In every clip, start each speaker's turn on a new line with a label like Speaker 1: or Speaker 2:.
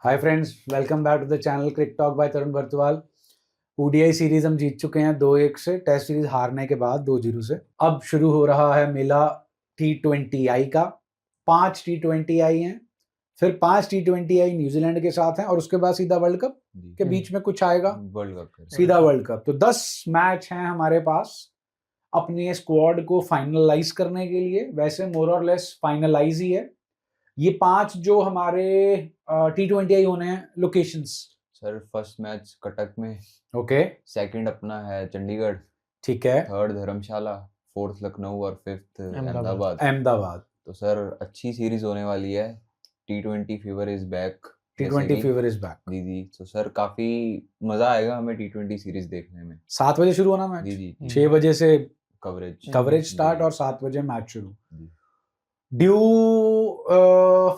Speaker 1: Hi friends, welcome back to the channel crick talk by Tarun Bartwal. ODI series हम जीत चुके हैं 2-1 से, टेस्ट सीरीज हारने के बाद 2-0 से। अब शुरू हो रहा है मेला T20I का। 5 T20I हैं, फिर 5 T20I न्यूजीलैंड के साथ हैं और उसके बाद सीधा वर्ल्ड कप के बीच में कुछ आएगा,
Speaker 2: वर्ल्ड कप
Speaker 1: सीधा वर्ल्ड कप। तो 10 मैच हैं हमारे पास अपने स्क्वाड को फाइनलाइज करने के लिए। वैसे मोर और लेस फाइनलाइज ही है। ये 5 जो हमारे T20I होने हैं locations.
Speaker 2: Sir first match Cuttack में,
Speaker 1: ओके,
Speaker 2: सेकंड अपना है चंडीगढ़,
Speaker 1: ठीक है,
Speaker 2: थर्ड धर्मशाला, फोर्थ लखनऊ और फिफ्थ अहमदाबाद। तो सर अच्छी सीरीज होने वाली है। T20 fever is back.
Speaker 1: T20 fever is back.
Speaker 2: जी जी, तो सर काफी मजा आएगा हमें T20 सीरीज देखने में।
Speaker 1: 7 बजे शुरू होना मैच,
Speaker 2: जी जी
Speaker 1: 6 बजे से
Speaker 2: कवरेज
Speaker 1: स्टार्ट और 7 बजे मैच शुरू।
Speaker 2: जी।
Speaker 1: ड्यू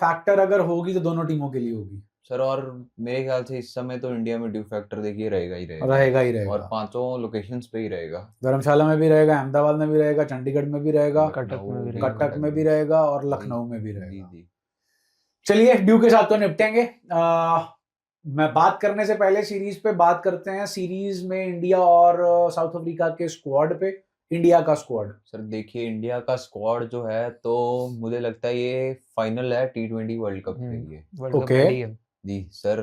Speaker 1: फैक्टर अगर होगी तो दोनों टीमों के लिए होगी
Speaker 2: सर, और मेरे ख्याल से इस समय तो इंडिया में ड्यू फैक्टर देखिए रहेगा ही
Speaker 1: रहेगा
Speaker 2: और पांचों लोकेशंस पे ही रहेगा।
Speaker 1: धर्मशाला में भी रहेगा, अहमदाबाद में भी रहेगा, चंडीगढ़ में भी रहेगा,
Speaker 2: कटक
Speaker 1: में भी रहेगा और लखनऊ में भी
Speaker 2: जी
Speaker 1: रहेगा।
Speaker 2: जी।
Speaker 1: चलिए ड्यू के साथ तो निपटेंगे। मैं बात करने से पहले सीरीज पे बात करते हैं। सीरीज में इंडिया और साउथ अफ्रीका के स्क्वाड पे। इंडिया का स्क्वाड
Speaker 2: सर देखिए, इंडिया का स्क्वाड जो है तो मुझे लगता है ये फाइनल है T20 वर्ल्ड कप के लिए।
Speaker 1: ओके
Speaker 2: जी सर,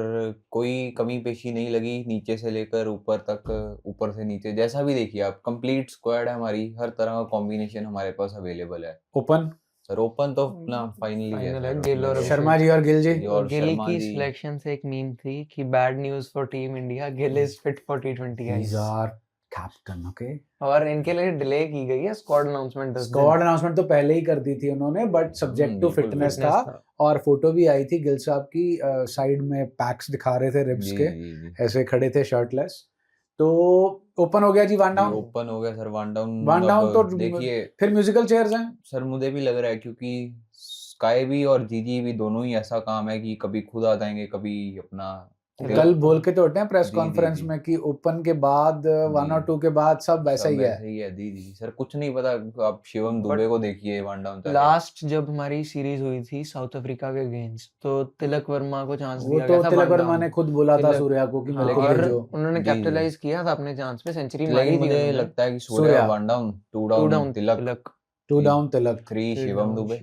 Speaker 2: कोई कमी पेशी नहीं लगी, नीचे से लेकर ऊपर तक, ऊपर से नीचे, जैसा भी देखिए आप, कंप्लीट स्क्वाड है हमारी, हर तरह का कॉम्बिनेशन हमारे पास अवेलेबल है।
Speaker 1: ओपन
Speaker 2: सर ओपन तो अपना फाइनली है
Speaker 3: गिल और
Speaker 1: शर्मा जी और गिल जी।
Speaker 2: और
Speaker 3: गिल
Speaker 2: शर्मा
Speaker 3: की
Speaker 2: जी।
Speaker 3: सिलेक्शन से एक मीम थी कि bad news for team India, Gill is fit for T20I
Speaker 1: captain. Okay,
Speaker 3: और इनके लिए डिले की गई है स्क्वाड अनाउंसमेंट।
Speaker 1: स्क्वाड अनाउंसमेंट तो पहले ही कर दी थी उन्होंने, बट सब्जेक्ट टू
Speaker 2: बिल्कुल
Speaker 1: फिटनेस
Speaker 2: fitness
Speaker 1: था। और फोटो भी आई थी गिल साहब की, साइड में पैक्स दिखा रहे थे रिब्स
Speaker 2: जी
Speaker 1: के,
Speaker 2: जी जी।
Speaker 1: ऐसे खड़े थे शर्टलेस। तो ओपन हो गया जी, वन डाउन।
Speaker 2: ओपन हो गया sir, one down.
Speaker 1: One down तो
Speaker 2: देखिए
Speaker 1: फिर म्यूजिकल चेयर्स हैं।
Speaker 2: सर, मुझे भी लग रहा है क्योंकि स्काई भी और जीजी भी दोनों ही ऐसा काम है कि कभी खुद आ जाएंगे, कभी अपना
Speaker 1: कल बोल के तो हटे हैं प्रेस
Speaker 2: जी,
Speaker 1: कॉन्फ्रेंस
Speaker 2: जी।
Speaker 1: में कि ओपन के बाद 1 और 2 के बाद सब वैसा ही है।
Speaker 2: वैसे ही है। जी जी सर, कुछ नहीं पता। आप शिवम दुबे को देखिए वन डाउन
Speaker 3: लास्ट जब हमारी सीरीज हुई थी साउथ अफ्रीका के अगेंस्ट, तो तिलक वर्मा को चांस
Speaker 1: वो
Speaker 3: दिया
Speaker 1: तो
Speaker 3: गया था।
Speaker 1: तिलक वर्मा ने खुद बोला था सूर्या को कि मेरे को
Speaker 3: और
Speaker 1: भेजो।
Speaker 3: उन्होंने
Speaker 2: जी,
Speaker 3: कैपिटलाइज किया था अपने चांस पे, सेंचुरी मारी
Speaker 2: लेकिन
Speaker 3: थी
Speaker 2: मुझे
Speaker 3: उन्होंने।
Speaker 2: लगता है कि Surya
Speaker 1: Surya
Speaker 2: one down, two
Speaker 3: two
Speaker 2: down
Speaker 3: down
Speaker 2: Tilak,
Speaker 1: 2 down Tilak,
Speaker 2: 3 Shivam Dube,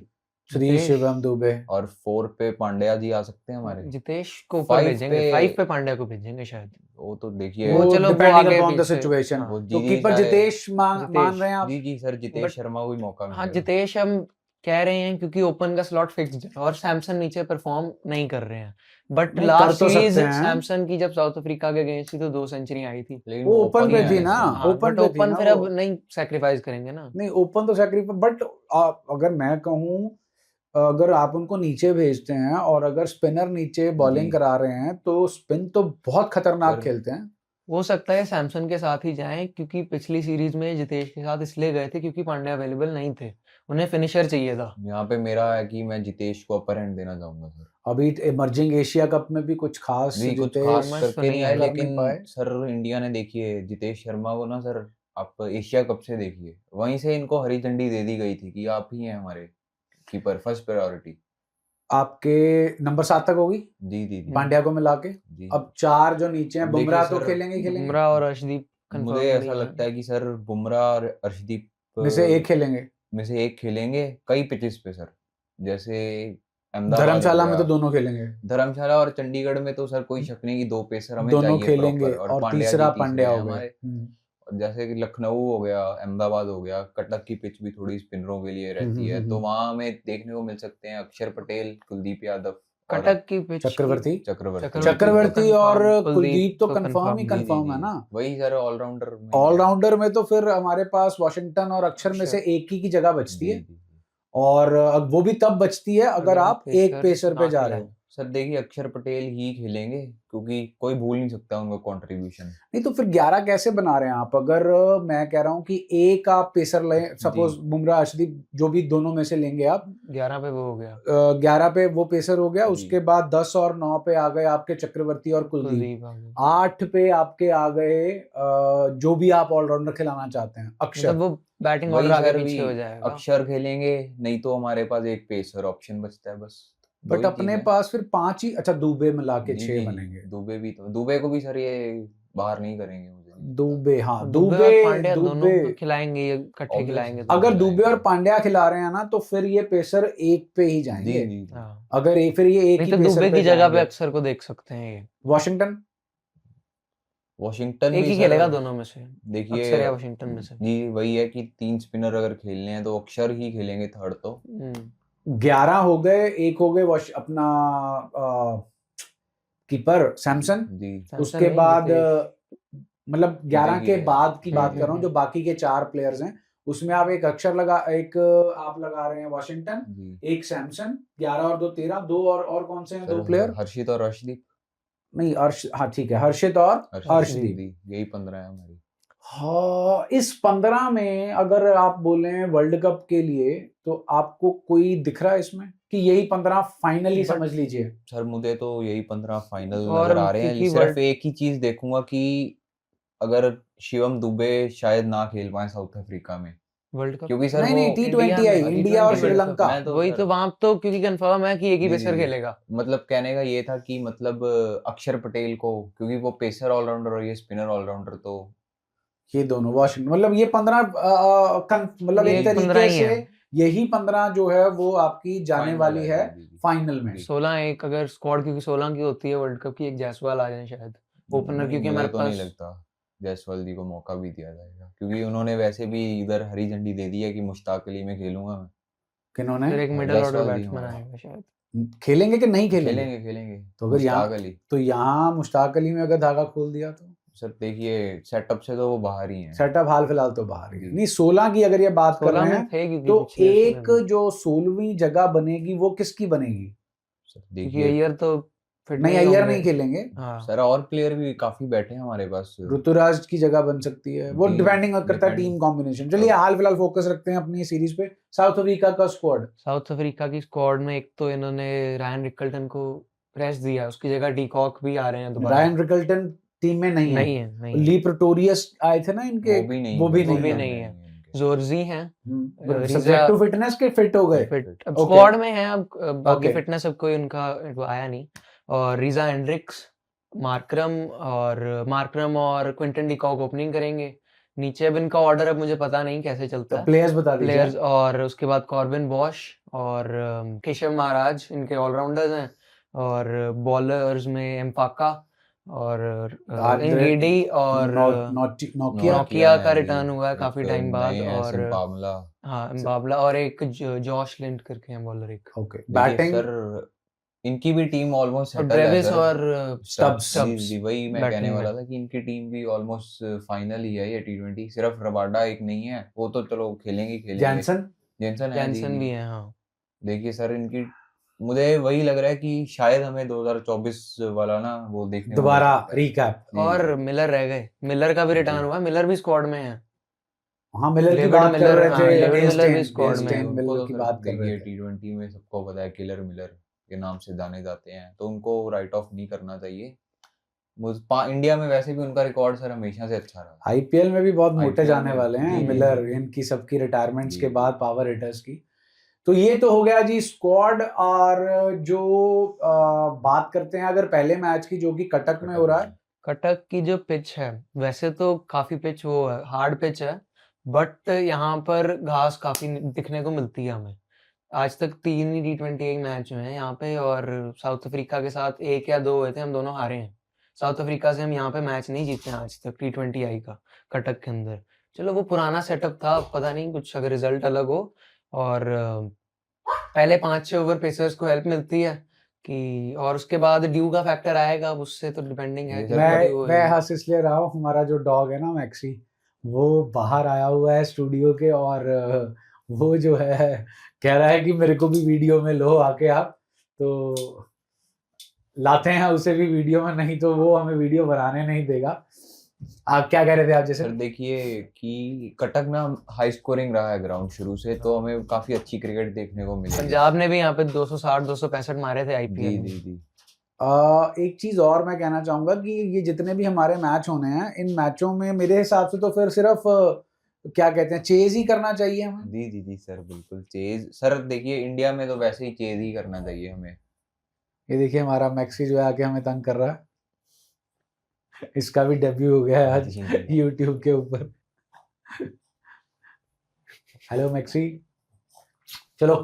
Speaker 1: 3 Shivam Dube
Speaker 2: और 4 पे पांड्या जी आ सकते हैं हमारे।
Speaker 3: जितेश को ऊपर
Speaker 2: 5
Speaker 3: भेजेंगे,
Speaker 2: पे
Speaker 3: 5 पे पांड्या को भेजेंगे शायद।
Speaker 2: वो तो देखिए,
Speaker 1: वो
Speaker 3: चलो, वो
Speaker 1: डिपेंडिंग
Speaker 3: आगे
Speaker 1: अपॉन द
Speaker 3: पीछे।
Speaker 1: सिचुएशन।
Speaker 3: हाँ।
Speaker 1: तो कीपर जितेश मान रहे हैं आप?
Speaker 2: जी जी सर, जितेश शर्मा को भी मौका
Speaker 3: हाँ,
Speaker 2: मिलेगा।
Speaker 3: जितेश हम कह रहे हैं क्योंकि ओपन का स्लॉट फिक्स्ड है और सैमसन नीचे परफॉर्म नहीं कर रहे हैं। बट
Speaker 1: नहीं,
Speaker 3: लास्ट
Speaker 1: कर तो
Speaker 3: सीरीज
Speaker 1: सकते हैं।
Speaker 3: सैमसन की जब साउथ अफ्रीका के अगेंस्ट थी तो 2 सेंचुरी आई थी।
Speaker 2: लेकिन
Speaker 1: वो ओपन पे
Speaker 2: ही
Speaker 1: थी
Speaker 2: आया
Speaker 1: ना,
Speaker 2: सर।
Speaker 3: हाँ,
Speaker 1: ओपन
Speaker 3: बट
Speaker 1: पे थी
Speaker 3: ओपन
Speaker 1: ना
Speaker 3: फिर
Speaker 1: वो।
Speaker 3: अब नहीं सैक्रिफाइस करेंगे ना।
Speaker 1: नहीं, ओपन तो सैक्रिफाइस, बट अगर मैं कहूँ, अगर आप उनको नीचे भेजते हैं और अगर स्पिनर नीचे बॉलिंग
Speaker 2: जी।
Speaker 1: करा रहे हैं तो स्पिन तो बहुत खतरनाक
Speaker 2: सर,
Speaker 1: खेलते हैं।
Speaker 3: हो सकता है सैमसन के साथ ही जाएं, क्योंकि पिछली सीरीज में जितेश के साथ इसलिए गए थे क्योंकि पांड्या अवेलेबल नहीं थे, उन्हें फिनिशर चाहिए था।
Speaker 2: यहाँ पे मेरा है कि मैं जितेश को अपर हैंड देना चाहूंगा सर।
Speaker 1: अभी इमर्जिंग एशिया कप में भी कुछ खास
Speaker 2: जी, कुछ
Speaker 1: जितेश
Speaker 2: खास
Speaker 3: performance तो
Speaker 2: करके
Speaker 3: नहीं
Speaker 2: नहीं आए,
Speaker 3: आया।
Speaker 1: कर नहीं
Speaker 2: लेकिन
Speaker 1: पाए।
Speaker 2: सर इंडिया ने देखिए जितेश शर्मा को ना सर, आप एशिया कप से देखिए, वहीं से इनको हरी झंडी दे दी गई थी कि आप ही हैं हमारे कीपर, फर्स्ट प्रायोरिटी।
Speaker 1: आपके नंबर 7 तक होगी
Speaker 2: जी जी जी
Speaker 1: पांड्या को मिला के।
Speaker 2: जी।
Speaker 1: अब 4 जो नीचे हैं,
Speaker 2: अब देखिए
Speaker 1: बुमराह तो
Speaker 2: सर,
Speaker 1: खेलेंगे ही खेलेंगे।
Speaker 3: बुमराह और अर्शदीप
Speaker 2: मुझे ऐसा लगता है कि सर बुमराह और अर्शदीप
Speaker 1: में से एक खेलेंगे।
Speaker 2: में से एक खेलेंगे कई पिचेस पे सर, जैसे अहमदाबाद हो
Speaker 1: धर्मशाला में
Speaker 2: गया,
Speaker 1: तो दोनों खेलेंगे।
Speaker 2: धर्मशाला और चंडीगढ़ में तो सर कोई शक नहीं कि 2 पेसर हमें
Speaker 1: दोनों
Speaker 2: चाहिए
Speaker 1: खेलेंगे
Speaker 2: प्रॉपर, और
Speaker 1: और
Speaker 2: पांड्या
Speaker 1: तीसरा
Speaker 2: जी
Speaker 1: पांड्या
Speaker 2: तीसरे
Speaker 1: हो
Speaker 2: हैं
Speaker 1: गए।
Speaker 2: हमारे। और जैसे कि लखनऊ हो गया, अहमदाबाद हो गया, कटक की पिच भी थोड़ी स्पिनरों के लिए रहती है, तो वहां हमें देखने को मिल सकते हैं अक्षर पटेल, कुलदीप यादव और
Speaker 3: कटक की पिच
Speaker 1: चक्रवर्ती और कुलदीप तो कंफर्म है ना।
Speaker 2: वही सर, ऑलराउंडर
Speaker 1: में तो फिर हमारे पास वॉशिंगटन और अक्षर में से एक ही की जगह बचती है,
Speaker 2: जी।
Speaker 1: और वो भी तब बचती है अगर आप एक पेसर पे जा रहे हो।
Speaker 2: सर देखिए, अक्षर पटेल ही खेलेंगे क्योंकि कोई भूल नहीं सकता उनका कंट्रीब्यूशन।
Speaker 1: नहीं तो फिर 11 कैसे बना रहे हैं आप? अगर मैं कह रहा हूँ कि एक आप पेसर लें, सपोज बुमराह अर्शदीप जो भी दोनों में से लेंगे आप,
Speaker 3: 11 पे वो हो गया,
Speaker 1: 11 पे वो पेसर हो गया, उसके बाद 10 और 9 पे आ गए आपके चक्रवर्ती और कुलदीप, 8 पे आपके आ गए जो भी आप ऑलराउंडर खिलाना चाहते हैं, अक्षर।
Speaker 3: मतलब वो बैटिंग ऑर्डर आगे पीछे हो जाएगा।
Speaker 2: अक्षर खेलेंगे, नहीं तो हमारे पास एक पेसर ऑप्शन बचता है बस। दो
Speaker 1: बट
Speaker 2: ही
Speaker 1: अपने
Speaker 2: टीम है।
Speaker 1: पास फिर 5 ही, अच्छा दुबे मिला के
Speaker 2: जी
Speaker 1: 6
Speaker 2: जी
Speaker 1: बनेंगे।
Speaker 2: दुबे भी तो, दुबे को भी सर ये बाहर नहीं करेंगे मुझे नहीं लगता।
Speaker 1: दुबे, हाँ
Speaker 3: दुबे और पांड्या दोनों
Speaker 1: दुबे
Speaker 3: को खिलाएंगे, ये इकट्ठे
Speaker 2: Obvious
Speaker 3: खिलाएंगे
Speaker 2: है सर,
Speaker 3: दोनों।
Speaker 1: अगर दुबे और
Speaker 2: खिलाएंगे।
Speaker 1: पांड्या खिला रहे हैं ना तो फिर ये पेसर एक पे ही
Speaker 2: जी
Speaker 1: जाएंगे।
Speaker 2: जी जी
Speaker 3: हाँ,
Speaker 1: अगर फिर ये एक
Speaker 3: नहीं
Speaker 1: ही
Speaker 3: तो
Speaker 1: पेसर
Speaker 3: दुबे
Speaker 1: पे
Speaker 3: की जगह पे
Speaker 1: जाएंगे।
Speaker 3: अक्सर को देख सकते हैं ये।
Speaker 1: वॉशिंगटन,
Speaker 2: वॉशिंगटन
Speaker 3: एक
Speaker 2: भी
Speaker 3: ही
Speaker 2: सर
Speaker 3: खेलेगा दोनों में से,
Speaker 2: देखिए
Speaker 3: अक्षर या वॉशिंगटन में से।
Speaker 2: जी वही है कि 3 स्पिनर अगर खेलने हैं तो अक्षर ही खेलेंगे थर्ड तो।
Speaker 1: 11 हो गए, एक हो गए अपना कीपर सैमसन,
Speaker 2: जी
Speaker 3: सैमसन
Speaker 1: उसके
Speaker 3: नहीं,
Speaker 1: बाद
Speaker 3: जितेश।
Speaker 1: मतलब 11 के
Speaker 2: देखिए
Speaker 1: बाद की बात कर रहा हूँ,
Speaker 3: हम्म।
Speaker 1: जो बाकी के 4 प्लेयर्स हैं उसमें आप एक अक्षर एक आप लगा रहे हैं वॉशिंगटन,
Speaker 2: जी
Speaker 1: एक सैमसन, 11 और 2 13, दो और कौन से हैं
Speaker 2: सर
Speaker 1: दो प्लेयर?
Speaker 2: हर्षित और अर्शदीप।
Speaker 1: नहीं हाँ ठीक है, हर्षित और
Speaker 2: अर्शदीप
Speaker 1: अर्शदीप।
Speaker 2: जी यही 15 है हमारी।
Speaker 1: हाँ, इस 15 में अगर आप बोलें वर्ल्ड कप के लिए तो आपको कोई दिख रहा है इसमें कि यही 15 फाइनली
Speaker 3: बट
Speaker 1: समझ लीजिए?
Speaker 2: सर मुझे तो यही 15 फाइनल
Speaker 3: और
Speaker 2: नजर आ रहे हैं।
Speaker 3: क्योंकि
Speaker 2: सिर्फ
Speaker 3: वर्ल्ड
Speaker 2: एक ही चीज देखूंगा कि अगर शिवम दुबे शायद ना खेल पाए साउथ अफ्रीका में,
Speaker 3: वर्ल्ड कप
Speaker 2: क्योंकि सर
Speaker 1: नहीं
Speaker 2: वो
Speaker 1: नहीं,
Speaker 3: इंडिया
Speaker 1: T20 आई,
Speaker 3: में
Speaker 1: इंडिया और
Speaker 3: T20 वर्ल्ड कप,
Speaker 1: श्रीलंका।
Speaker 2: मैं तो
Speaker 3: वही
Speaker 2: सर
Speaker 3: तो वहां तो क्योंकि कंफर्म है कि एक ही
Speaker 2: जी
Speaker 3: पेसर
Speaker 2: जी
Speaker 3: खेलेगा।
Speaker 2: मतलब कहने का ये था कि मतलब अक्षर पटेल को, क्योंकि वो पेसर ऑलराउंडर और ये स्पिनर ऑलराउंडर, तो
Speaker 1: ये दोनों वॉशिंगटन, मतलब ये 15 मतलब
Speaker 3: ये
Speaker 1: एक
Speaker 3: 15
Speaker 1: तरीके
Speaker 3: ही
Speaker 1: से
Speaker 3: है।
Speaker 1: यही 15 जो है वो आपकी जाने
Speaker 2: फाइनल
Speaker 1: वाली
Speaker 2: है
Speaker 1: है
Speaker 2: जी जी जी
Speaker 1: फाइनल में।
Speaker 2: जी
Speaker 3: 16 एक अगर स्क्वाड, क्योंकि 16 की होती है वर्ल्ड कप की, एक जायसवाल आ जाए शायद ओपनर,
Speaker 2: नहीं
Speaker 3: क्योंकि
Speaker 2: मुझे
Speaker 3: हमारे
Speaker 2: तो नहीं
Speaker 3: पास
Speaker 2: लगता जायसवाल जी को मौका भी दिया जाएगा, क्योंकि उन्होंने वैसे भी इधर हरी झंडी दे दी है कि मुश्ताक अली में खेलूंगा मैं।
Speaker 1: किन्होंने?
Speaker 3: फिर एक मिडिल ऑर्डर
Speaker 2: जायसवाल जी
Speaker 3: बैट्समैन
Speaker 2: हमारे
Speaker 3: आएगा शायद।
Speaker 1: खेलेंगे कि नहीं खेलेंगे?
Speaker 2: खेलेंगे खेलेंगे
Speaker 1: तो अगर
Speaker 2: मुश्ताक
Speaker 1: यहाँ,
Speaker 2: अली।
Speaker 1: तो यहाँ मुश्ताक अली में अगर धागा खोल दिया तो
Speaker 2: सर देखिए सेटअप से तो वो बाहर ही हैं।
Speaker 1: सेटअप हाल फिलहाल तो बाहर ही है।
Speaker 2: जी
Speaker 1: नहीं 16 की अगर ये बात कर
Speaker 3: 16
Speaker 1: रहे
Speaker 3: में
Speaker 1: हैं
Speaker 3: थे क्योंकि
Speaker 1: तो
Speaker 3: पिछले उसमें
Speaker 1: एक
Speaker 3: भी,
Speaker 1: जो 16वीं जगह बनेगी वो किसकी बनेगी?
Speaker 2: सर
Speaker 3: क्योंकि
Speaker 2: देखिए
Speaker 3: अय्यर तो फिट
Speaker 1: नहीं,
Speaker 3: नहीं
Speaker 1: अय्यर
Speaker 3: होंगे।
Speaker 1: नहीं खेलेंगे,
Speaker 3: हाँ,
Speaker 2: सर और प्लेयर भी काफी बैठे हैं हमारे पास।
Speaker 1: ऋतुराज की जगह बन सकती है, वो
Speaker 2: जी
Speaker 1: डिपेंडिंग करता है
Speaker 2: डिपेंड
Speaker 1: टीम कॉम्बिनेशन। चलिए
Speaker 2: अब
Speaker 1: हाल फिलहाल फोकस रखते हैं अपनी सीरीज पे, साउथ अफ्रीका का स्क्वाड।
Speaker 3: साउथ अफ्रीका की स्क्वाड में एक तो इन्होंने रायन रिकल्टन को रेस्ट दिया, उसकी जगह डीकॉक भी आ रहे हैं दोबारा।
Speaker 1: रायन रिकल्टन टीम में नहीं है।
Speaker 3: नहीं है,
Speaker 1: ली प्रिटोरियस आए थे ना इनके,
Speaker 2: वो भी नहीं
Speaker 1: वो भी
Speaker 2: है,
Speaker 3: वो
Speaker 1: नहीं
Speaker 3: भी
Speaker 1: है।
Speaker 3: नहीं है।
Speaker 2: इनके।
Speaker 3: जोरजी हैं,
Speaker 1: सब्जेक्ट
Speaker 3: रीजा
Speaker 1: टू फिटनेस के फिट हो गए।
Speaker 2: फिट
Speaker 3: फिट, अब
Speaker 1: ओके
Speaker 3: स्क्वाड में है, अब बाकी
Speaker 1: ओके,
Speaker 3: फिटनेस अब कोई उनका वो आया नहीं। और रीजा एंड्रिक्स, मार्करम और क्विंटन डिकॉक ओपनिंग करेंगे। नीचे अब इनका ऑर्डर अब मुझे पता नहीं कैसे चलता
Speaker 1: तो
Speaker 3: है
Speaker 1: प्लेयर्स बता दीजिए।
Speaker 3: प्लेयर्स, और उसके बाद कॉर्बिन बॉश और केशव महाराज इनके ऑलराउंडर्स हैं। और बॉलर्स में एम्पाका और
Speaker 1: आंद्रे
Speaker 3: एंगेडी और
Speaker 1: नोकिया।
Speaker 3: नोकिया का
Speaker 2: है जी,
Speaker 3: रिटर्न हुआ है काफी
Speaker 2: एक
Speaker 3: टाइम बाद।
Speaker 2: नए हैं
Speaker 3: और
Speaker 2: सिम्बाबला।
Speaker 3: हाँ, बाबला और एक जॉश लिंड करके हैं बॉलर एक,
Speaker 1: ओके,
Speaker 2: देखिए
Speaker 1: बैटिंग
Speaker 2: सर इनकी भी टीम ऑलमोस्ट
Speaker 3: और
Speaker 2: सेटल है
Speaker 3: ब्रेविस
Speaker 2: सर।
Speaker 3: और
Speaker 1: स्टब्स।
Speaker 2: जी जी वही मैं कहने
Speaker 3: बैटिंग
Speaker 2: वाला
Speaker 3: में।
Speaker 2: था कि इनकी टीम भी ऑलमोस्ट फाइनल ही है ये T20। सिर्फ रबाडा एक नहीं है, वो तो चलो खेलेंगे ही खेलेंगे।
Speaker 1: जैनसन,
Speaker 2: जेनसन है जी
Speaker 3: जैनसन
Speaker 2: जी।
Speaker 3: भी है, हाँ।
Speaker 2: देखिए सर इनकी, मुझे वही लग रहा है कि शायद हमें 2024 वाला ना वो देखने को मिल
Speaker 1: दोबारा
Speaker 2: सकता है।
Speaker 1: रिकैप।
Speaker 2: जी
Speaker 3: और
Speaker 2: जी
Speaker 3: मिलर रह गए, मिलर का भी
Speaker 2: जी
Speaker 3: रिटर्न हुआ, मिलर भी स्क्वाड में है।
Speaker 1: हाँ, मिलर की
Speaker 3: डेविड
Speaker 1: बात कर
Speaker 3: मिलर,
Speaker 1: रहे
Speaker 3: हाँ,
Speaker 1: थे,
Speaker 3: डेविड
Speaker 1: डेल
Speaker 3: मिलर भी
Speaker 1: स्टेन,
Speaker 3: स्क्वाड
Speaker 2: जी
Speaker 3: में है।
Speaker 2: उनको
Speaker 1: मिलर
Speaker 2: तो
Speaker 1: की
Speaker 2: सर
Speaker 1: बात कर रहे
Speaker 2: देखिए
Speaker 1: थे।
Speaker 2: T20 में सबको पता है किलर मिलर के नाम से जाने जाते हैं, तो उनको राइट ऑफ नहीं करना चाहिए। इंडिया में वैसे भी उनका रिकॉर्ड सर हमेशा से अच्छा रहा।
Speaker 1: आईपीएल में भी बहुत मोटे
Speaker 2: आईपीएल
Speaker 1: जाने
Speaker 2: में
Speaker 1: वाले हैं
Speaker 2: जी जी
Speaker 1: मिलर,
Speaker 2: जी
Speaker 1: इनकी सबकी रिटायरमेंट्स
Speaker 2: जी
Speaker 1: के
Speaker 2: जी
Speaker 1: बाद पावर हिटर्स की। तो ये तो हो गया जी स्क्वाड। और जो बात करते हैं अगर पहले मैच की जो कि कटक में हो रहा है।
Speaker 3: कटक की जो पिच है, वैसे तो काफी पिच वो है, हार्ड पिच है, बट यहाँ पर घास काफी दिखने को मिलती है हमें। आज तक 3 ही T20 मैच हुए हैं यहाँ पे, और साउथ अफ्रीका के साथ 1 या 2 हुए थे, हम दोनों हारे हैं। साउथ अफ्रीका से हम यहाँ पे मैच नहीं जीते हैं आज तक T20 का, कटक के अंदर। चलो वो पुराना सेटअप था, पता नहीं कुछ अगर रिजल्ट अलग हो। और पहले 5-6 ओवर पेसर्स को हेल्प मिलती है कि, और उसके बाद ड्यू का फैक्टर आएगा, अब उससे तो डिपेंडिंग है
Speaker 2: ये
Speaker 3: कि
Speaker 2: सर
Speaker 3: कब
Speaker 1: मैं
Speaker 3: ड्यू
Speaker 1: मैं
Speaker 3: होएगी।
Speaker 1: हंस इसलिए रहा हूँ, हमारा जो डॉग है ना मैक्सी, वो बाहर आया हुआ है स्टूडियो के, और वो जो है कह रहा है कि मेरे को भी वीडियो में लो आके आप, तो लाते हैं उसे भी वीडियो में, नहीं तो वो हमें वीडियो बनाने नहीं देगा। आप क्या कह रहे थे आप जैसे?
Speaker 2: सर देखिए कि कटक ना हाई स्कोरिंग रहा है ग्राउंड शुरू से, तो हमें काफी अच्छी क्रिकेट देखने को मिलेगी।
Speaker 3: पंजाब ने भी यहाँ पे 260 265 मारे थे
Speaker 2: जी
Speaker 3: आईपीएल
Speaker 2: जी
Speaker 3: में।
Speaker 2: जी
Speaker 1: एक चीज और मैं कहना चाहूंगा कि ये जितने भी हमारे मैच होने हैं, इन मैचों में मेरे हिसाब से तो फिर सिर्फ क्या कहते हैं, चेज ही करना चाहिए हमें।
Speaker 2: जी जी जी सर बिल्कुल चेज। सर देखिए इंडिया में तो वैसे ही चेज ही करना चाहिए हमें।
Speaker 1: ये देखिए हमारा मैक्सी जो है आके हमें तंग कर रहा है। इसका भी डेब्यू हो गया है आज
Speaker 2: जी।
Speaker 1: यूट्यूब के ऊपर। हेलो मैक्सी, चलो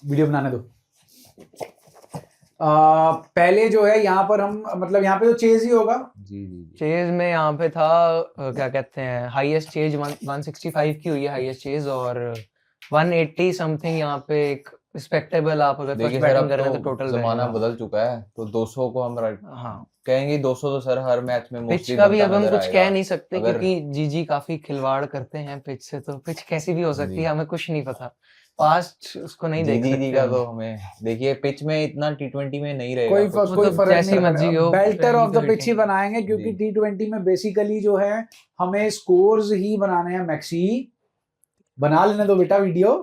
Speaker 1: वीडियो बनाने दो। पहले जो है यहाँ पर हम मतलब यहाँ पे तो चेज ही होगा।
Speaker 2: जी जी जी।
Speaker 3: चेज में यहाँ पे था क्या कहते हैं, हाईएस्ट चेज 165 की हुई है हाईएस्ट चेज, और 180 समथिंग यहाँ पे एक रिस्पेक्टेबल, आप अगर फर्स्ट
Speaker 2: देखिए सर,
Speaker 3: बैटिंग
Speaker 2: अब
Speaker 3: कर रहे हैं तो
Speaker 2: तो
Speaker 3: टोटल
Speaker 2: जमाना
Speaker 3: रहेगा।
Speaker 2: बदल चुका है, तो 200 को हम
Speaker 3: हाँ,
Speaker 2: कहेंगे 200 तो सर हर मैच में
Speaker 3: पिच
Speaker 2: मोस्टली
Speaker 3: का भी
Speaker 2: बनता
Speaker 3: अब हम
Speaker 2: नजर
Speaker 3: कुछ
Speaker 2: आएगा।
Speaker 3: कह नहीं सकते
Speaker 2: अगर
Speaker 3: क्योंकि जीजी काफी खिलवाड़ करते हैं पिच से, तो पिच कैसी भी हो सकती
Speaker 2: जी
Speaker 3: है, हमें कुछ नहीं पता। पास्ट उसको नहीं देख
Speaker 2: जी
Speaker 3: सकते
Speaker 2: का
Speaker 3: हम।
Speaker 2: तो हमें देखिए पिच में इतना टी20 में नहीं रहेगा
Speaker 1: कोई
Speaker 2: कुछ।
Speaker 1: कोई
Speaker 3: तो
Speaker 1: फर्क
Speaker 3: जैसी
Speaker 1: नहीं
Speaker 3: मर्जी
Speaker 1: पड़ेगा,
Speaker 3: हो,
Speaker 1: बेल्टर
Speaker 3: पहली
Speaker 1: ऑफ
Speaker 3: तो
Speaker 1: द पिच ही
Speaker 3: रेटिंग।
Speaker 1: बनाएंगे क्योंकि
Speaker 2: जी
Speaker 1: T20 में बेसिकली जो है हमें स्कोर्स ही बनाने हैं। मैक्सी बना लेने दो बेटा वीडियो,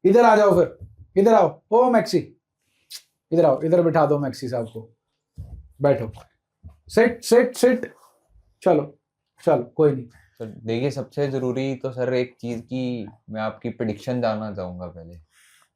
Speaker 1: इधर आ जाओ, फिर इधर आओ। ओ मैक्सी इधर आओ, इधर बिठा दो मैक्सी साहब को, बैठो, सिट सिट सिट। चलो चलो कोई नहीं।
Speaker 2: सर देखिए, सबसे जरूरी तो सर एक चीज की मैं आपकी प्रिडिक्शन जानना चाहूंगा पहले।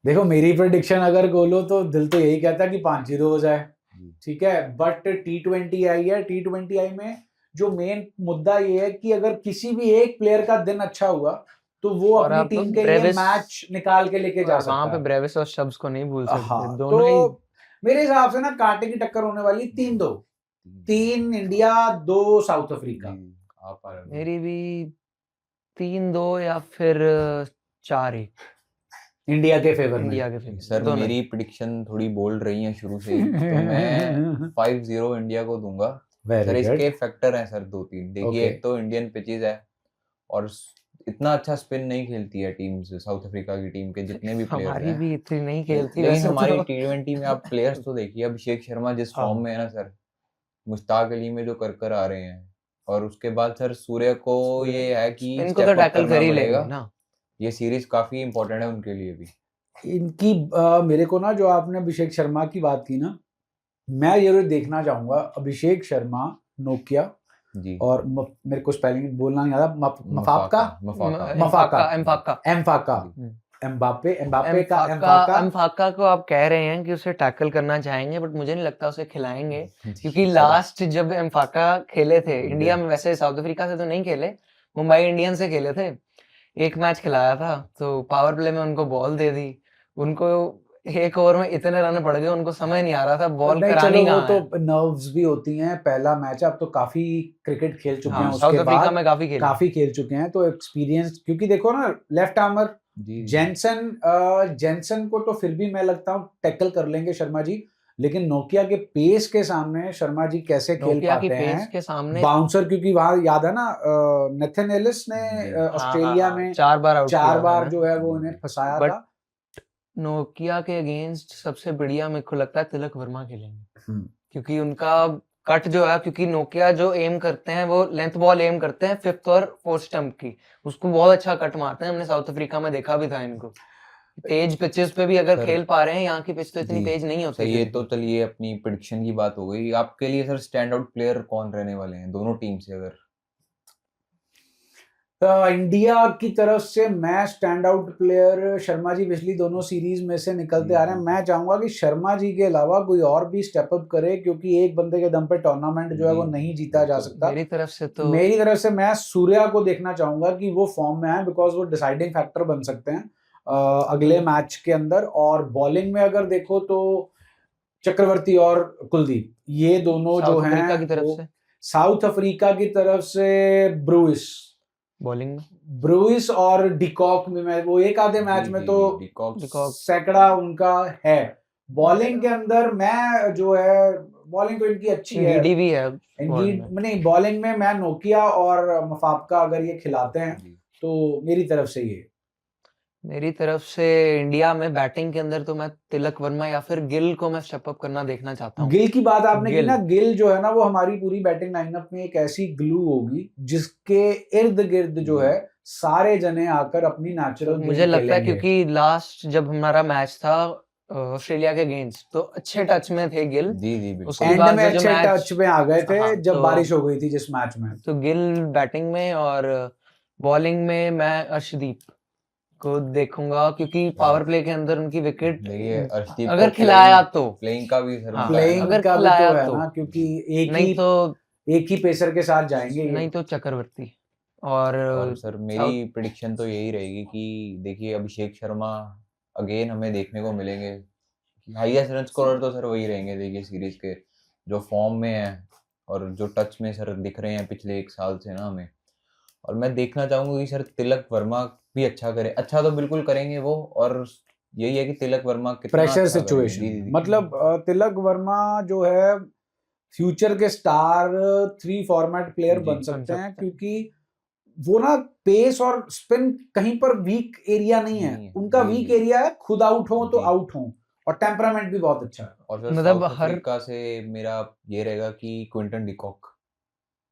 Speaker 1: देखो मेरी प्रेडिक्शन अगर बोलो तो दिल तो यही कहता है कि 5-0 हो जाए,
Speaker 2: जी
Speaker 1: ठीक है। बट T20 आई है, T20 में जो मेन मुद्दा ये है कि अगर किसी भी एक प्लेयर का दिन अच्छा हुआ तो वो
Speaker 3: और
Speaker 1: अपनी
Speaker 3: आप
Speaker 1: टीम के लिए
Speaker 3: ब्रेविस,
Speaker 1: मैच निकाल के लेके जा
Speaker 3: और वहां
Speaker 1: सकता
Speaker 3: पे
Speaker 1: है।
Speaker 3: ब्रेविस और शब्स को नहीं भूल सकते,
Speaker 1: हाँ,
Speaker 3: दोनों ही।
Speaker 1: तो मेरे हिसाब से ना कांटे की टक्कर होने वाली 3-2, 3 इंडिया 2 साउथ अफ्रीका।
Speaker 2: जी आप आ रहे हो।
Speaker 3: मेरी भी 3-2 या फिर 4-1
Speaker 1: इंडिया के फेवर में।
Speaker 3: इंडिया के फेवर,
Speaker 2: सर
Speaker 3: दोनों
Speaker 2: मेरी
Speaker 3: ही।
Speaker 2: प्रिडिक्शन थोड़ी बोल्ड रही है शुरू से ही, तो मैं 5-0 इंडिया को दूंगा। Sir
Speaker 1: very good.
Speaker 2: इसके फैक्टर हैं सर 2-3। देखिए
Speaker 1: Okay.
Speaker 2: एक तो इंडियन पिचेज है, और इतना अच्छा स्पिन नहीं खेलती है टीम्स साउथ अफ्रीका की टीम के जितने भी प्लेयर्स
Speaker 3: हमारी
Speaker 2: हैं।
Speaker 3: भी इतनी नहीं खेलती
Speaker 2: लेकिन
Speaker 3: वैसे
Speaker 2: हमारी
Speaker 3: तो।
Speaker 2: T20 में आप प्लेयर्स तो देखिए, अभिषेक शर्मा जिस
Speaker 3: हाँ।
Speaker 2: फॉर्म में है ना सर, मुश्ताक अली में जो कर आ रहे हैं, और उसके बाद सर सूर्य को ये है कि
Speaker 3: इनको
Speaker 2: स्टेप
Speaker 3: तो
Speaker 2: अप
Speaker 3: टैकल
Speaker 2: करना
Speaker 3: कर ही लेंगे
Speaker 2: पड़ेगा।
Speaker 3: ना।
Speaker 2: ये सीरीज काफी इंपॉर्टेंट है उनके लिए भी।
Speaker 1: इनकी मेरे को ना, जो आपने अभिषेक शर्मा की बात की ना, मैं जरूर देखना चाहूंगा अभिषेक शर्मा, नोकिया,
Speaker 2: जी
Speaker 1: और मेरे को स्पेलिंग बोलना नहीं आता, मफाका
Speaker 2: मफाका
Speaker 3: एम्फाका
Speaker 2: जी।
Speaker 1: एम्बापे का
Speaker 3: एम्फाका को आप कह रहे हैं कि उसे टैकल करना चाहेंगे, बट मुझे नहीं लगता उसे खिलाएंगे, क्योंकि
Speaker 2: सर,
Speaker 3: लास्ट जब एम्फाका खेले थे
Speaker 2: जी।
Speaker 3: इंडिया में, वैसे साउथ अफ्रीका से तो नहीं खेले, मुंबई इंडियंस से खेले थे, एक मैच खिलाया था, तो पावर प्ले में उनको बॉल दे दी, उनको एक ओवर में इतने रन पड़ गए, उनको समझ नहीं आ रहा था बॉल
Speaker 1: नहीं,
Speaker 3: करानी
Speaker 1: चलो वो
Speaker 3: कहाँ है।
Speaker 1: तो नर्व्स भी होती हैं, पहला मैच है, अब तो काफी क्रिकेट खेल चुके हैं,
Speaker 3: हाँ, साउथ
Speaker 1: उसके
Speaker 3: अफ्रीका
Speaker 1: बाद
Speaker 3: में काफी खेले।
Speaker 1: काफी खेल चुके हैं, तो एक्सपीरियंस, क्योंकि देखो ना लेफ्ट आर्मर
Speaker 2: जी
Speaker 1: जेंसन को तो फिर भी मैं लगता हूँ टैकल कर लेंगे शर्मा जी, लेकिन नोकिया के पेस के सामने शर्मा जी कैसे खेल
Speaker 3: नोकिया की
Speaker 1: पाते
Speaker 3: पेस
Speaker 1: हैं
Speaker 3: के सामने
Speaker 1: बाउंसर, क्योंकि वहां याद है ना नेथन एलिस ने
Speaker 2: जी।
Speaker 1: ऑस्ट्रेलिया में
Speaker 3: 4 बार आउट
Speaker 1: 4
Speaker 3: किया था
Speaker 1: बार
Speaker 3: ना।
Speaker 1: जो है वो उन्हें फंसाया
Speaker 3: बट
Speaker 1: था।
Speaker 3: नोकिया के अगेंस्ट सबसे बढ़िया मेरे को लगता है तिलक वर्मा खेलेंगे,
Speaker 1: हम्म,
Speaker 3: क्योंकि उनका कट जो है, क्योंकि नोकिया जो एम करते हैं वो लेंथ बॉल एम करते हैं 5th और 4th स्टंप की, उसको बहुत अच्छा कट मारते हैं, हमने साउथ अफ्रीका में देखा भी था इनको। तेज पिचेस पे भी अगर
Speaker 2: सर,
Speaker 3: खेल पा रहे हैं, यहाँ की पिच तो इतनी
Speaker 2: जी
Speaker 3: तेज नहीं होती
Speaker 2: सर, ये
Speaker 3: फिर
Speaker 2: तो
Speaker 3: भी।
Speaker 2: चलिए अपनी प्रिडिक्शन की बात हो गई। आपके लिए सर स्टैंड आउट प्लेयर कौन रहने वाले हैं दोनों टीम से? अगर
Speaker 1: इंडिया की तरफ से मैं stand out player Sharma ji पिछली दोनों सीरीज में से निकलते
Speaker 2: जी,
Speaker 1: आ रहे हैं।
Speaker 2: जी,
Speaker 1: मैं चाहूंगा कि शर्मा जी के अलावा कोई और भी स्टेप अप करे, क्योंकि एक बंदे के दम पे टूर्नामेंट जो है वो
Speaker 2: जी,
Speaker 1: नहीं जीता जा
Speaker 2: बिल्कुल।
Speaker 1: सकता।
Speaker 3: मेरी तरफ से तो
Speaker 1: मेरी तरफ से मैं सूर्या को देखना चाहूंगा कि वो फॉर्म में आए, बिकॉज वो डिसाइडिंग फैक्टर बन सकते हैं अगले मैच के अंदर। और बॉलिंग में अगर देखो तो चक्रवर्ती और कुलदीप, ये दोनों जो
Speaker 3: साउथ अफ्रीका
Speaker 1: हैं
Speaker 3: की तरफ
Speaker 1: वो
Speaker 3: से
Speaker 1: साउथ अफ्रीका की तरफ से
Speaker 3: बॉलिंग में
Speaker 1: ब्रूइस और डिकॉक में, मैं वो एक आधे मैच
Speaker 2: जी,
Speaker 1: में
Speaker 2: जी,
Speaker 1: तो
Speaker 2: जी, डिकॉक
Speaker 1: सैकड़ा उनका है। बॉलिंग के अंदर मैं जो है, बॉलिंग तो इनकी अच्छी है,
Speaker 3: गीडी भी है
Speaker 1: इनकी
Speaker 3: बॉल में।
Speaker 1: नहीं, बॉलिंग में मैं नोकिया और मफाका अगर ये खिलाते हैं
Speaker 2: जी।
Speaker 1: तो मेरी तरफ से ये।
Speaker 3: मेरी तरफ से इंडिया में बैटिंग के अंदर तो मैं तिलक वर्मा या फिर गिल को मैं स्टेप अप करना देखना चाहता हूँ।
Speaker 1: गिल की बात आपने की
Speaker 3: गिल।
Speaker 1: ना, गिल जो है ना वो हमारी पूरी बैटिंग लाइनअप में एक ऐसी ग्लू होगी जिसके इर्द गिर्द जो
Speaker 2: जी।
Speaker 1: है सारे जने आकर अपनी नेचुरल गेम
Speaker 3: मुझे लगता है
Speaker 1: खेलेंगे।
Speaker 3: क्योंकि लास्ट जब हमारा मैच था ऑस्ट्रेलिया के अगेंस्ट, तो अच्छे टच में थे गिल।
Speaker 2: जी, जी, बिल्कुल।
Speaker 3: उसके
Speaker 1: एंड
Speaker 3: बाद
Speaker 1: में
Speaker 3: जो
Speaker 1: अच्छे
Speaker 3: मैच,
Speaker 1: टच में आ गए थे
Speaker 3: हाँ,
Speaker 1: जब
Speaker 3: तो
Speaker 1: बारिश हो गई थी जिस मैच में।
Speaker 3: तो गिल बैटिंग में, और बॉलिंग में मैं अर्शदीप को देखूंगा क्योंकि पावर प्ले के अंदर उनकी विकेट
Speaker 2: देखिए अर्शदीप
Speaker 3: अगर
Speaker 2: को
Speaker 3: खिलाया तो
Speaker 2: प्लेइंग का भी सर
Speaker 3: हाँ,
Speaker 2: उनका है
Speaker 1: प्लेइंग
Speaker 2: ना।
Speaker 3: अगर
Speaker 1: का भी तो
Speaker 3: खिलाया
Speaker 1: है
Speaker 3: तो
Speaker 1: ना, क्योंकि
Speaker 3: नहीं तो
Speaker 1: एक ही पेसर के साथ जाएंगे ये।
Speaker 3: नहीं तो चक्रवर्ती और
Speaker 2: सर
Speaker 3: साउथ
Speaker 2: मेरी प्रिडिक्शन तो यही रहेगी कि देखिए अभिषेक शर्मा अगेन हमें देखने को मिलेंगे। हाईएस्ट रन स्कोरर तो सर वही रहेंगे देखिए सीरीज के, जो फॉर्म में है और जो टच में सर दिख रहे हैं पिछले 1 साल से ना हमें। और मैं देखना चाहूंगा कि सर तिलक वर्मा भी अच्छा करे, अच्छा तो बिल्कुल करेंगे वो, और यही है कि तिलक वर्मा कितना
Speaker 1: प्रेशर
Speaker 2: अच्छा करेंगे।
Speaker 1: सिचुएशन
Speaker 2: जी, जी, जी।
Speaker 1: मतलब तिलक वर्मा जो है फ्यूचर के स्टार 3 फॉर्मेट प्लेयर
Speaker 2: जी,
Speaker 1: बन
Speaker 3: बन
Speaker 1: सकते
Speaker 3: सकते
Speaker 1: हैं,
Speaker 3: हैं।
Speaker 1: क्योंकि वो ना पेस और स्पिन कहीं पर वीक एरिया नहीं है,
Speaker 2: नहीं है,
Speaker 1: उनका
Speaker 2: जी,
Speaker 1: वीक
Speaker 2: जी।
Speaker 1: एरिया है खुद आउट हो तो
Speaker 2: जी।
Speaker 1: आउट हो, और टेम्परामेंट भी बहुत अच्छा है।
Speaker 2: और सर
Speaker 3: मतलब
Speaker 2: साउथ
Speaker 3: हर
Speaker 2: अफ्रीका से मेरा ये रहेगा कि क्विंटन डिकॉक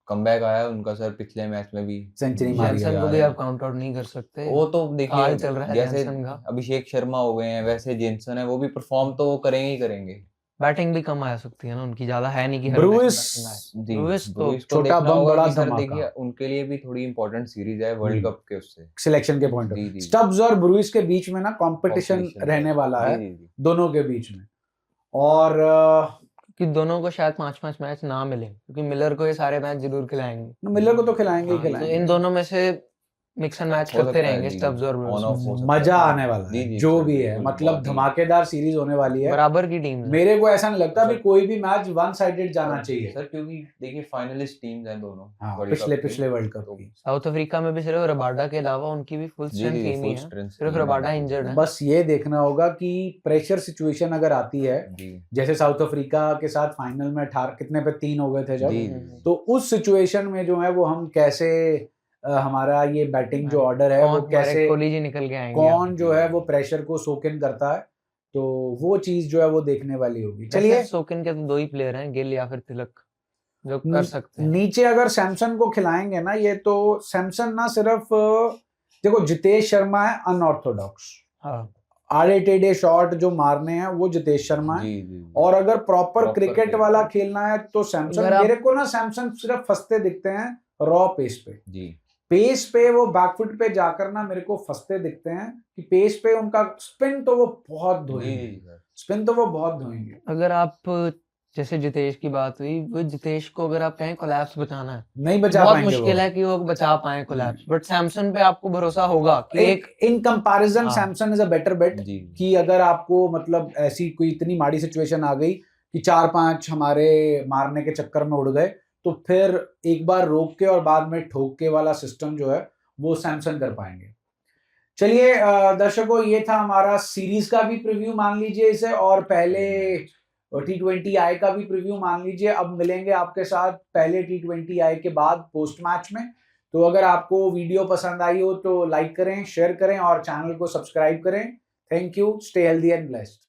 Speaker 2: कमबैक आया उनका सर पिछले मैच में भी
Speaker 1: सेंचुरी
Speaker 2: जी,
Speaker 1: मारी
Speaker 3: जैनसन
Speaker 1: है।
Speaker 3: को
Speaker 2: आ
Speaker 3: भी
Speaker 2: रहे
Speaker 3: आप
Speaker 2: हैं।
Speaker 3: काउंट आउट नहीं कर सकते।
Speaker 2: वो तो देखिए
Speaker 3: काल चल रहा है
Speaker 2: जैसे
Speaker 3: जैनसन का।
Speaker 2: अभिषेक शर्मा हो गए हैं वैसे जेनसन है, वो भी परफॉर्म तो करेंगे ही करेंगे।
Speaker 3: बैटिंग भी कम आ सकती है ना उनकी, ज्यादा है नहीं कि हर
Speaker 1: ब्रूइस
Speaker 3: मैच में बैटिंग आए।
Speaker 2: जी,
Speaker 3: ब्रूइस तो
Speaker 2: ब्रूइस को
Speaker 1: छोटा
Speaker 2: देखना
Speaker 1: बम
Speaker 2: होगा
Speaker 1: बड़ा
Speaker 2: कि सर
Speaker 1: धमाका
Speaker 2: देखिए उनके लिए भी थोड़ी इंपॉर्टेंट सीरीज है वर्ल्ड कप के उससे।
Speaker 1: सिलेक्शन के पॉइंट
Speaker 2: जी,
Speaker 1: ऑफ
Speaker 2: जी, जी।
Speaker 1: स्टब्स और ब्रूइस के बीच में ना कंपटीशन
Speaker 2: Competition
Speaker 1: रहने
Speaker 2: है।
Speaker 1: वाला
Speaker 2: जी,
Speaker 1: है
Speaker 2: जी, जी।
Speaker 1: दोनों के बीच में। और
Speaker 3: कि दोनों को शायद 5-5 मैच ना मिले क्योंकि मिलर को ये सारे मैच जरूर खिलाएंगे।
Speaker 1: मिलर को तो खिलाएंगे ही
Speaker 3: हाँ, तो
Speaker 1: खिलाएंगे।
Speaker 3: इन दोनों में से मिक्स एंड मैच
Speaker 2: हो
Speaker 3: करते
Speaker 2: सकता है,
Speaker 3: रहेंगे
Speaker 2: जी,
Speaker 3: स्टब्स
Speaker 2: जी।
Speaker 3: और
Speaker 2: ऑन
Speaker 3: ब्रूइस।
Speaker 2: ऑफ हो सकता
Speaker 1: मजा
Speaker 2: है।
Speaker 1: आने वाला
Speaker 2: जी,
Speaker 1: है
Speaker 2: जी,
Speaker 1: जो
Speaker 2: सर,
Speaker 1: भी है,
Speaker 2: बिल्कुल,
Speaker 1: मतलब
Speaker 2: बहुत ही
Speaker 1: धमाकेदार सीरीज होने वाली है।
Speaker 3: बराबर की टीम है।
Speaker 1: मेरे को ऐसा नहीं लगता भी
Speaker 2: सर-
Speaker 1: कोई भी मैच वन साइडेड जाना
Speaker 2: और
Speaker 1: चाहिए।
Speaker 2: सर क्योंकि देखिए फाइनलिस्ट टीम्स हैं दोनों
Speaker 1: हाँ,
Speaker 2: वर्ल्ड
Speaker 1: पिछले
Speaker 2: कप की।
Speaker 1: पिछले वर्ल्ड कप
Speaker 2: तो
Speaker 1: की।
Speaker 3: साउथ अफ्रीका में भी सिर्फ रबाडा के अलावा उनकी भी फुल
Speaker 2: जी,
Speaker 3: स्ट्रेंथ
Speaker 2: जी,
Speaker 3: टीम ही
Speaker 2: full
Speaker 3: है।
Speaker 2: strength
Speaker 3: सिर्फ
Speaker 2: team है
Speaker 3: रबाडा
Speaker 2: उनकी।
Speaker 3: इंजर्ड है।
Speaker 1: बस ये देखना होगा कि प्रेशर सिचुएशन अगर आती है,
Speaker 2: जी,
Speaker 1: जैसे साउथ अफ्रीका के साथ फाइनल में 18 कितने पे 3 हो गए थे जब,
Speaker 2: जी,
Speaker 1: तो उस सिचुएशन में जो है वो हम कैसे हमारा ये बैटिंग जो ऑर्डर है वो
Speaker 3: कौन हमारे
Speaker 1: कैसे,
Speaker 3: कोहली जी निकल के आएंगे
Speaker 1: कौन जो
Speaker 2: जी।
Speaker 1: है वो प्रेशर को सोक इन करता है, तो वो चीज जो है वो देखने वाली होगी।
Speaker 3: चलिए
Speaker 1: चलिए
Speaker 3: सोकिन के तो 2 ही प्लेयर हैं, गिल या फिर तिलक, जो कर सकते हैं।
Speaker 1: नीचे अगर सैमसन को खिलाएंगे ना, ये तो सैमसन ना सिर्फ देखो जितेश शर्मा है अनऑर्थोडॉक्स,
Speaker 3: हाँ,
Speaker 1: आड़े टेढ़े शॉट जो मारने हैं वो जितेश शर्मा है।
Speaker 2: जी, जी।
Speaker 1: और अगर प्रॉपर
Speaker 2: Proper
Speaker 1: क्रिकेट
Speaker 2: cricket।
Speaker 1: वाला खेलना है तो सैमसन,
Speaker 3: अगर आप-
Speaker 1: मेरे को ना सैमसन सिर्फ फंसते दिखते हैं रॉ पेस पे।
Speaker 2: जी,
Speaker 1: पेस पे वो बैकफुट पे जाकर ना मेरे को फंसते दिखते हैं कि पेस पे उनका स्पिन तो वो बहुत
Speaker 2: जी,
Speaker 1: धोएंगे,
Speaker 2: जी, सर।
Speaker 1: स्पिन तो वो बहुत धोएंगे।
Speaker 3: अगर आप जैसे जितेश की बात हुई, वो जितेश को अगर आप कहें कोलैप्स बचाना है,
Speaker 1: नहीं बचा
Speaker 3: बहुत
Speaker 1: पाएंगे
Speaker 3: मुश्किल
Speaker 1: वो।
Speaker 3: है कि वो बचा पाए कोलैप्स, बट सैमसन पे आपको भरोसा होगा कि एक
Speaker 1: इन कंपैरिजन
Speaker 3: हाँ।
Speaker 1: सैमसन इज अ बेटर बेट,
Speaker 2: जी।
Speaker 1: कि अगर आपको मतलब ऐसी कोई इतनी माड़ी सिचुएशन आ गई कि 4-5 हमारे मारने के चक्कर में उड़ गए, तो फिर एक बार रोक के और बाद में ठोक के वाला सिस्टम जो है वो सैमसन कर पाएंगे। चलिए दर्शकों, ये था हमारा सीरीज का भी प्रीव्यू मान लीजिए इसे, और पहले T20I का भी प्रीव्यू मान लीजिए। अब मिलेंगे आपके साथ पहले T20I के बाद पोस्ट मैच में। तो अगर आपको वीडियो पसंद आई हो तो लाइक करें, शेयर करें और चैनल को सब्सक्राइब करें। Thank you, stay healthy and blessed.